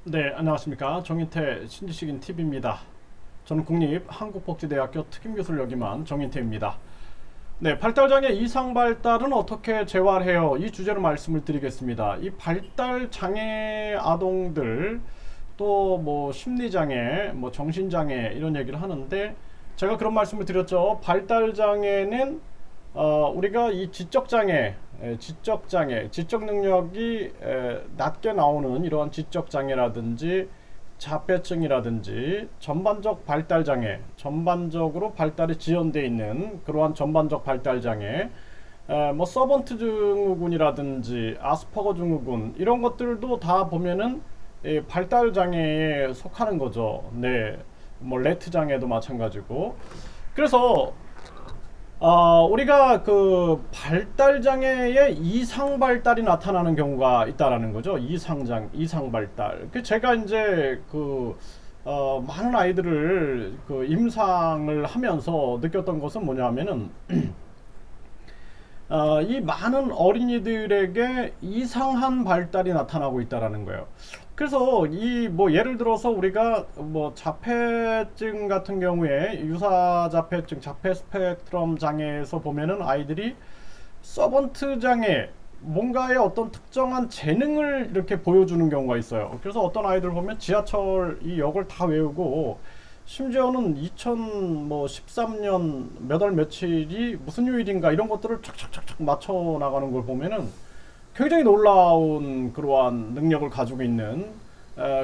네, 안녕하십니까. 정인태 신지식인 TV입니다. 저는 국립한국복지대학교 특임교수를 역임한 정인태입니다. 네, 발달장애 이상 발달은 어떻게 재활해요? 이 주제로 말씀을 드리겠습니다. 이 발달장애 아동들 또 뭐 심리장애, 뭐 정신장애 이런 얘기를 하는데 제가 그런 말씀을 드렸죠. 발달장애는 우리가 이 지적 능력이 낮게 나오는 이러한 지적 장애라든지 자폐증이라든지 전반적 발달 장애, 전반적으로 발달이 지연되어 있는 그러한 전반적 발달 장애, 뭐 서번트 증후군이라든지 아스퍼거 증후군 이런 것들도 다 보면은 발달 장애에 속하는 거죠. 네, 뭐 레트 장애도 마찬가지고. 그래서 우리가 그 발달 장애의 이상 발달이 나타나는 경우가 있다라는 거죠. 이상 발달. 그 제가 이제 많은 아이들을 그 임상을 하면서 느꼈던 것은 뭐냐면은 이 많은 어린이들에게 이상한 발달이 나타나고 있다라는 거예요. 그래서 이 뭐 예를 들어서 우리가 뭐 자폐증 같은 경우에 유사 자폐증, 자폐 스펙트럼 장애에서 보면은 아이들이 서번트 장애, 뭔가의 어떤 특정한 재능을 이렇게 보여주는 경우가 있어요. 그래서 어떤 아이들 보면 지하철 이 역을 다 외우고 심지어는 2013년 몇 월 며칠이 무슨 요일인가 이런 것들을 착착착착 맞춰 나가는 걸 보면은 굉장히 놀라운 그러한 능력을 가지고 있는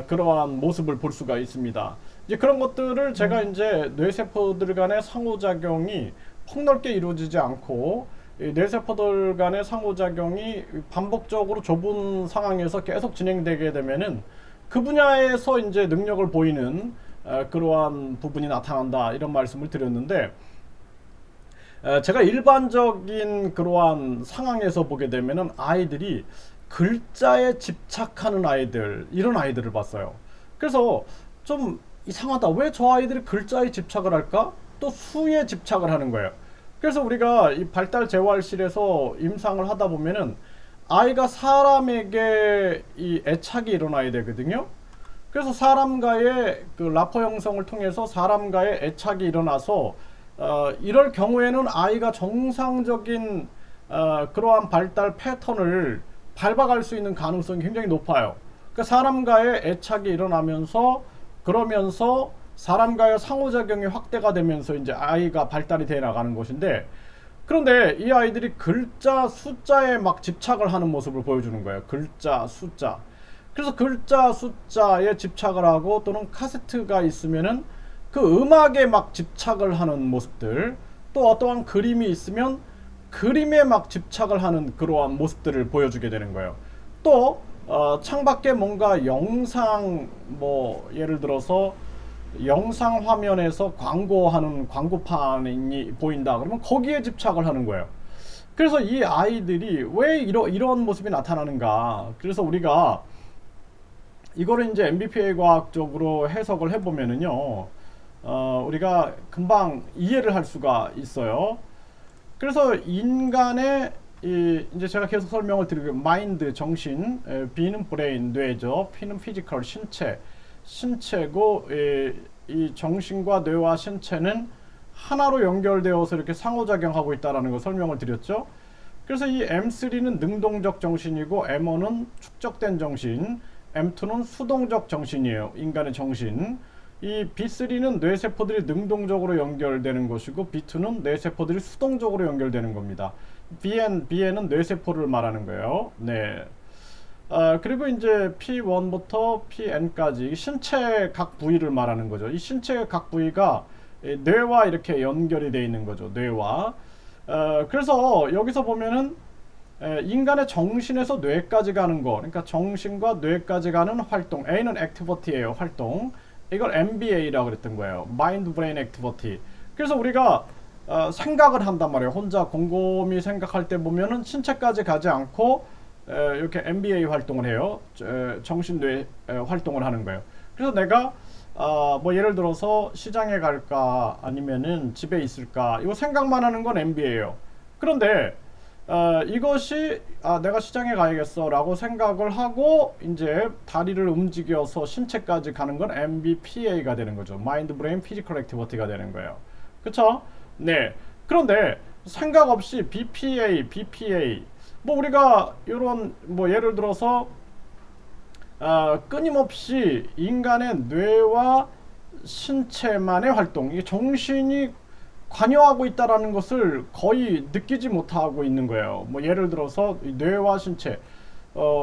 그러한 모습을 볼 수가 있습니다. 이제 그런 것들을 제가 이제 뇌세포들 간의 상호작용이 폭넓게 이루어지지 않고 이 뇌세포들 간의 상호작용이 반복적으로 좁은 상황에서 계속 진행되게 되면은 그 분야에서 이제 능력을 보이는 그러한 부분이 나타난다 이런 말씀을 드렸는데 제가 일반적인 그러한 상황에서 보게 되면은 아이들이 글자에 집착하는 아이들 이런 아이들을 봤어요. 그래서 좀 이상하다. 왜 저 아이들이 글자에 집착을 할까? 또 수에 집착을 하는 거예요. 그래서 우리가 이 발달 재활실에서 임상을 하다 보면은 아이가 사람에게 이 애착이 일어나야 되거든요. 그래서 사람과의 그 라포 형성을 통해서 사람과의 애착이 일어나서 이럴 경우에는 아이가 정상적인 그러한 발달 패턴을 밟아갈 수 있는 가능성이 굉장히 높아요. 그러니까 사람과의 애착이 일어나면서 그러면서 사람과의 상호작용이 확대가 되면서 이제 아이가 발달이 돼 나가는 것인데 그런데 이 아이들이 글자, 숫자에 막 집착을 하는 모습을 보여주는 거예요. 글자, 숫자. 그래서 글자, 숫자에 집착을 하고 또는 카세트가 있으면은 그 음악에 막 집착을 하는 모습들, 또 어떠한 그림이 있으면 그림에 막 집착을 하는 그러한 모습들을 보여주게 되는 거예요. 또 창밖에 뭔가 영상, 뭐 예를 들어서 영상 화면에서 광고하는 광고판이 보인다 그러면 거기에 집착을 하는 거예요. 그래서 이 아이들이 왜 이런 모습이 나타나는가? 그래서 우리가 이거를 이제 MBPA 과학적으로 해석을 해보면은요, 우리가 금방 이해를 할 수가 있어요. 그래서 인간의 이제 제가 계속 설명을 드리고 마인드 정신, B는 브레인 뇌죠, P는 피지컬 신체고 이 정신과 뇌와 신체는 하나로 연결되어서 이렇게 상호작용하고 있다라는 걸 설명을 드렸죠. 그래서 이 M3는 능동적 정신이고 M1은 축적된 정신, M2는 수동적 정신이에요. 인간의 정신. 이 B3는 뇌세포들이 능동적으로 연결되는 것이고 B2는 뇌세포들이 수동적으로 연결되는 겁니다. BN은 뇌세포를 말하는 거예요. 네. 그리고 이제 P1부터 PN까지 신체 각 부위를 말하는 거죠. 이 신체 각 부위가 뇌와 이렇게 연결이 되어 있는 거죠. 뇌와. 그래서 여기서 보면은 인간의 정신에서 뇌까지 가는 거, 그러니까 정신과 뇌까지 가는 활동. A는 액티비티예요, 활동. 이걸 MBA라고 그랬던 거예요. Mind Brain Activity. 그래서 우리가 생각을 한단 말이에요. 혼자 곰곰이 생각할 때 보면은 신체까지 가지 않고 이렇게 MBA 활동을 해요. 정신뇌 활동을 하는 거예요. 그래서 내가 뭐 예를 들어서 시장에 갈까 아니면은 집에 있을까 이거 생각만 하는 건 MBA예요. 그런데 이것이 내가 시장에 가야겠어라고 생각을 하고 이제 다리를 움직여서 신체까지 가는 건 MBPA가 되는 거죠. Mind Brain Physical Activity가 되는 거예요. 그쵸? 네. 그런데 생각 없이 BPA 뭐 우리가 이런 뭐 예를 들어서 끊임없이 인간의 뇌와 신체만의 활동, 이게 정신이 관여하고 있다라는 것을 거의 느끼지 못하고 있는 거예요. 뭐 예를 들어서 뇌와 신체,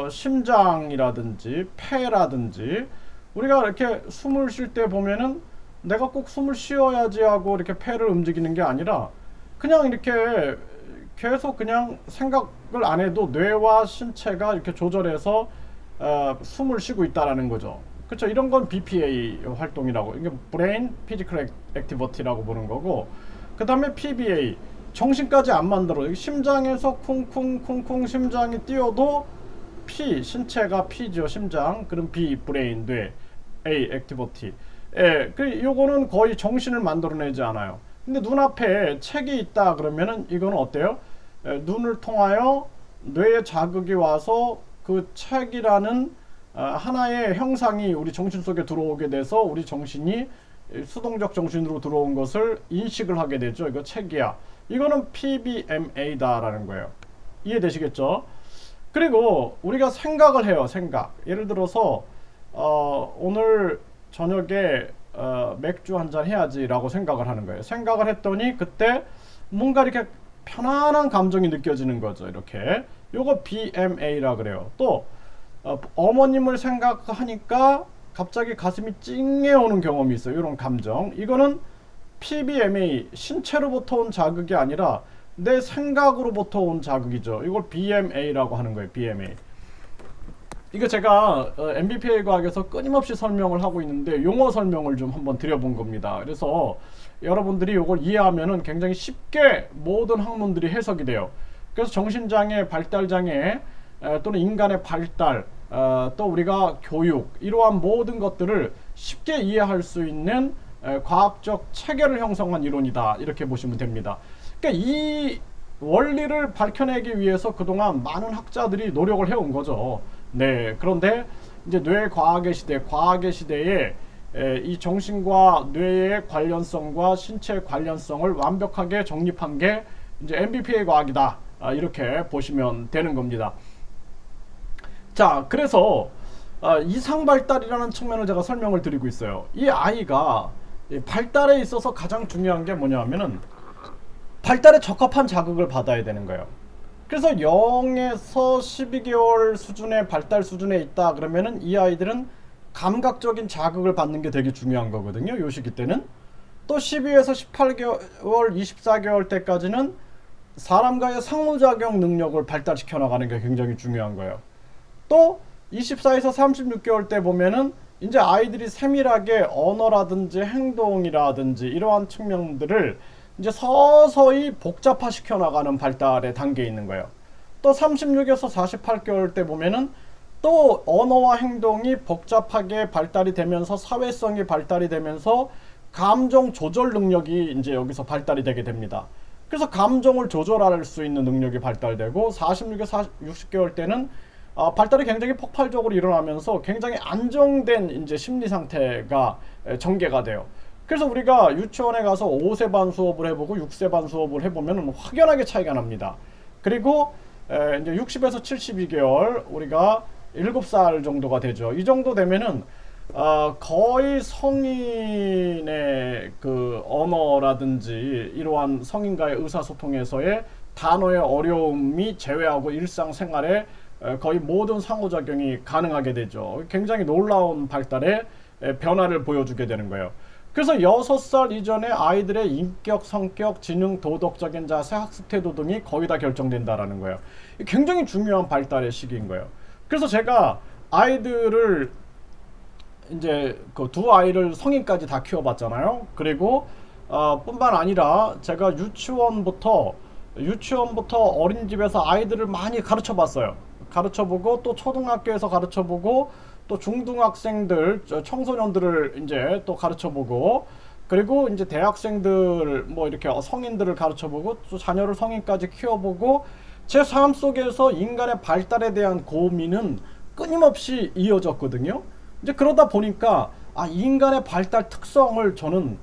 심장이라든지 폐라든지 우리가 이렇게 숨을 쉴 때 보면은 내가 꼭 숨을 쉬어야지 하고 이렇게 폐를 움직이는 게 아니라 그냥 이렇게 계속 그냥 생각을 안 해도 뇌와 신체가 이렇게 조절해서 숨을 쉬고 있다라는 거죠. 그렇죠. 이런 건 BPA 활동이라고, 이게 Brain Physical Activity라고 보는 거고, 그 다음에 PBA, 정신까지 안 만들어. 심장에서 쿵쿵쿵쿵 심장이 뛰어도 P, 신체가 P죠, 심장. 그럼 B, 브레인, 뇌. A, 액티비티. 예, 요거는 거의 정신을 만들어내지 않아요. 근데 눈앞에 책이 있다 그러면은 이거는 어때요? 눈을 통하여 뇌에 자극이 와서 그 책이라는 하나의 형상이 우리 정신 속에 들어오게 돼서 우리 정신이 수동적 정신으로 들어온 것을 인식을 하게 되죠. 이거 책이야. 이거는 PBMA다라는 거예요. 이해되시겠죠? 그리고 우리가 생각을 해요. 생각. 예를 들어서 오늘 저녁에 맥주 한잔 해야지 라고 생각을 하는 거예요. 생각을 했더니 그때 뭔가 이렇게 편안한 감정이 느껴지는 거죠. 이렇게. 요거 BMA라 그래요. 또 어머님을 생각하니까 갑자기 가슴이 찡해오는 경험이 있어요. 이런 감정. 이거는 PBMA, 신체로부터 온 자극이 아니라 내 생각으로부터 온 자극이죠. 이걸 BMA라고 하는 거예요. BMA. 이거 제가 MBPA 과학에서 끊임없이 설명을 하고 있는데 용어 설명을 좀 한번 드려본 겁니다. 그래서 여러분들이 이걸 이해하면은 굉장히 쉽게 모든 학문들이 해석이 돼요. 그래서 정신장애, 발달장애 또는 인간의 발달, 또 우리가 교육, 이러한 모든 것들을 쉽게 이해할 수 있는 과학적 체계를 형성한 이론이다, 이렇게 보시면 됩니다. 그러니까 이 원리를 밝혀내기 위해서 그동안 많은 학자들이 노력을 해온 거죠. 네, 그런데 이제 뇌과학의 시대에 이 정신과 뇌의 관련성과 신체의 관련성을 완벽하게 정립한 게 이제 MBPA 과학이다, 이렇게 보시면 되는 겁니다. 자, 그래서 이상 발달이라는 측면을 제가 설명을 드리고 있어요. 이 아이가 발달에 있어서 가장 중요한 게 뭐냐면은 발달에 적합한 자극을 받아야 되는 거예요. 그래서 0에서 12개월 수준의 발달 수준에 있다 그러면은 이 아이들은 감각적인 자극을 받는 게 되게 중요한 거거든요. 요 시기 때는. 또 12에서 18개월, 24개월 때까지는 사람과의 상호작용 능력을 발달시켜 나가는 게 굉장히 중요한 거예요. 또 24에서 36개월 때 보면은 이제 아이들이 세밀하게 언어라든지 행동이라든지 이러한 측면들을 이제 서서히 복잡화 시켜 나가는 발달의 단계에 있는 거예요. 또 36에서 48개월 때 보면은 또 언어와 행동이 복잡하게 발달이 되면서 사회성이 발달이 되면서 감정 조절 능력이 이제 여기서 발달이 되게 됩니다. 그래서 감정을 조절할 수 있는 능력이 발달되고 46에서 60개월 때는 발달이 굉장히 폭발적으로 일어나면서 굉장히 안정된 이제 심리 상태가 전개가 돼요. 그래서 우리가 유치원에 가서 5세 반 수업을 해보고 6세 반 수업을 해보면 확연하게 차이가 납니다. 그리고 이제 60에서 72개월 우리가 7살 정도가 되죠. 이 정도 되면은 거의 성인의 그 언어라든지 이러한 성인과의 의사소통에서의 단어의 어려움이 제외하고 일상생활에 거의 모든 상호작용이 가능하게 되죠. 굉장히 놀라운 발달의 변화를 보여주게 되는 거예요. 그래서 6살 이전에 아이들의 인격, 성격, 지능, 도덕적인 자세, 학습 태도 등이 거의 다 결정된다라는 거예요. 굉장히 중요한 발달의 시기인 거예요. 그래서 제가 아이들을 이제 그 두 아이를 성인까지 다 키워봤잖아요. 그리고 뿐만 아니라 제가 유치원부터 어린이집에서 아이들을 많이 가르쳐봤어요. 가르쳐보고 또 초등학교에서 가르쳐보고 또 중등학생들, 청소년들을 이제 또 가르쳐보고 그리고 이제 대학생들 뭐 이렇게 성인들을 가르쳐보고 또 자녀를 성인까지 키워보고 제 삶 속에서 인간의 발달에 대한 고민은 끊임없이 이어졌거든요. 이제 그러다 보니까 인간의 발달 특성을 저는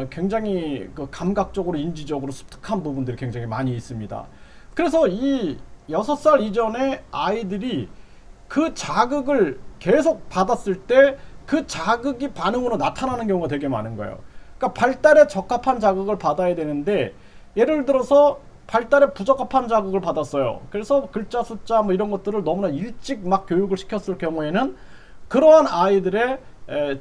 굉장히 그 감각적으로 인지적으로 습득한 부분들이 굉장히 많이 있습니다. 그래서 이 6살 이전의 아이들이 그 자극을 계속 받았을 때 그 자극이 반응으로 나타나는 경우가 되게 많은 거예요. 그러니까 발달에 적합한 자극을 받아야 되는데, 예를 들어서 발달에 부적합한 자극을 받았어요. 그래서 글자 숫자 뭐 이런 것들을 너무나 일찍 막 교육을 시켰을 경우에는 그러한 아이들의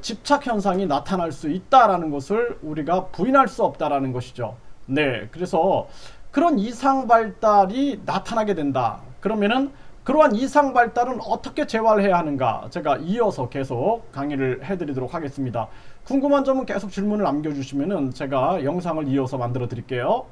집착 현상이 나타날 수 있다라는 것을 우리가 부인할 수 없다라는 것이죠. 네, 그래서 그런 이상 발달이 나타나게 된다. 그러면은 그러한 이상 발달은 어떻게 재활해야 하는가, 제가 이어서 계속 강의를 해드리도록 하겠습니다. 궁금한 점은 계속 질문을 남겨주시면은 제가 영상을 이어서 만들어 드릴게요.